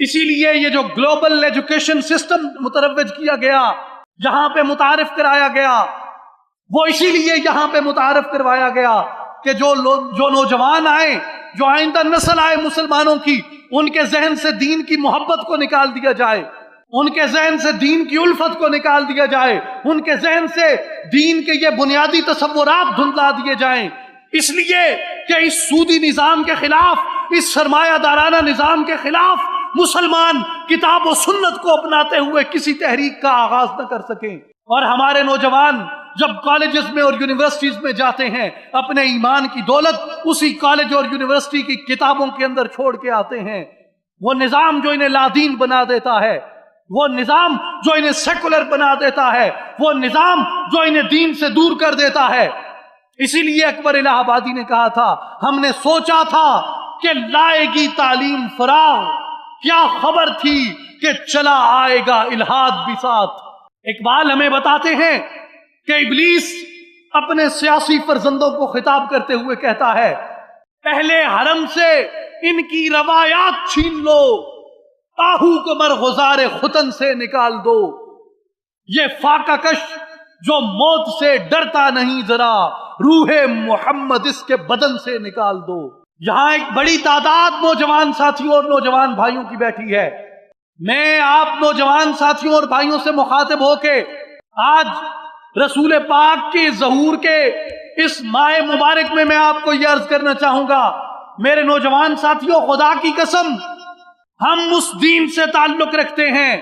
اسی لیے یہ جو گلوبل ایجوکیشن سسٹم متروج کیا گیا، یہاں پہ متعارف کرایا گیا، وہ اسی لیے یہاں پہ متعارف کروایا گیا کہ جو نوجوان آئے، جو آئندہ نسل آئے مسلمانوں کی، ان کے ذہن سے دین کی محبت کو نکال دیا جائے، ان کے ذہن سے دین کی الفت کو نکال دیا جائے، ان کے ذہن سے دین کے یہ بنیادی تصورات دھندلا دیے جائیں، اس لیے کہ اس سودی نظام کے خلاف، اس سرمایہ دارانہ نظام کے خلاف مسلمان کتاب و سنت کو اپناتے ہوئے کسی تحریک کا آغاز نہ کر سکیں۔ اور ہمارے نوجوان جب کالجز میں اور یونیورسٹیز میں جاتے ہیں، اپنے ایمان کی دولت اسی کالج اور یونیورسٹی کی کتابوں کے اندر چھوڑ کے آتے ہیں۔ وہ نظام جو انہیں لادین بنا دیتا ہے، وہ نظام جو انہیں سیکولر بنا دیتا ہے، وہ نظام جو انہیں دین سے دور کر دیتا ہے۔ اسی لیے اکبر الہ آبادی نے کہا تھا، ہم نے سوچا تھا کہ لائے گی تعلیم فراغ، کیا خبر تھی کہ چلا آئے گا الہاد بھی ساتھ۔ اقبال ہمیں بتاتے ہیں کہ ابلیس اپنے سیاسی فرزندوں کو خطاب کرتے ہوئے کہتا ہے، پہلے حرم سے ان کی روایات چھین لو، آہو کو مرغزار ختن سے نکال دو، یہ فاقہ کش جو موت سے ڈرتا نہیں ذرا، روح محمد اس کے بدن سے نکال دو۔ یہاں ایک بڑی تعداد نوجوان ساتھیوں اور نوجوان بھائیوں کی بیٹھی ہے۔ میں آپ نوجوان ساتھیوں اور بھائیوں سے مخاطب ہو کے آج رسول پاک کے ظہور کے اس ماہ مبارک میں آپ کو یہ عرض کرنا چاہوں گا، میرے نوجوان ساتھیوں، خدا کی قسم ہم اس دین سے تعلق رکھتے ہیں،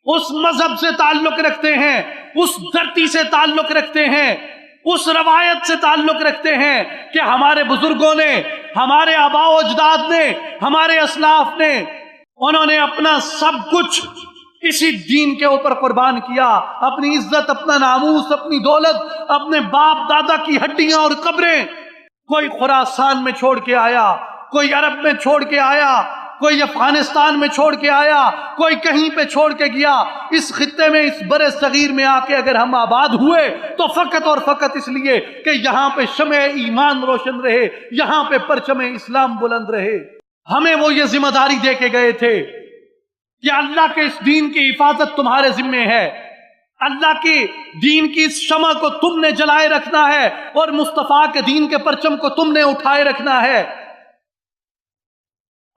اس مذہب سے تعلق رکھتے ہیں، اس دھرتی سے تعلق رکھتے ہیں، اس روایت سے تعلق رکھتے ہیں کہ ہمارے بزرگوں نے، ہمارے آباء و اجداد نے، ہمارے اسلاف نے، انہوں نے اپنا سب کچھ اسی دین کے اوپر قربان کیا، اپنی عزت، اپنا ناموس، اپنی دولت، اپنے باپ دادا کی ہڈیاں اور قبریں کوئی خراسان میں چھوڑ کے آیا، کوئی عرب میں چھوڑ کے آیا، کوئی افغانستان میں چھوڑ کے آیا، کوئی کہیں پہ چھوڑ کے گیا۔ اس خطے میں، اس برے صغیر میں آ کے اگر ہم آباد ہوئے تو فقط اور فقط اس لیے کہ یہاں پہ شمع ایمان روشن رہے، یہاں پہ پرچم اسلام بلند رہے۔ ہمیں وہ یہ ذمہ داری دے کے گئے تھے کہ اللہ کے اس دین کی حفاظت تمہارے ذمے ہے، اللہ کے دین کی اس شمع کو تم نے جلائے رکھنا ہے، اور مصطفیٰ کے دین کے پرچم کو تم نے اٹھائے رکھنا ہے۔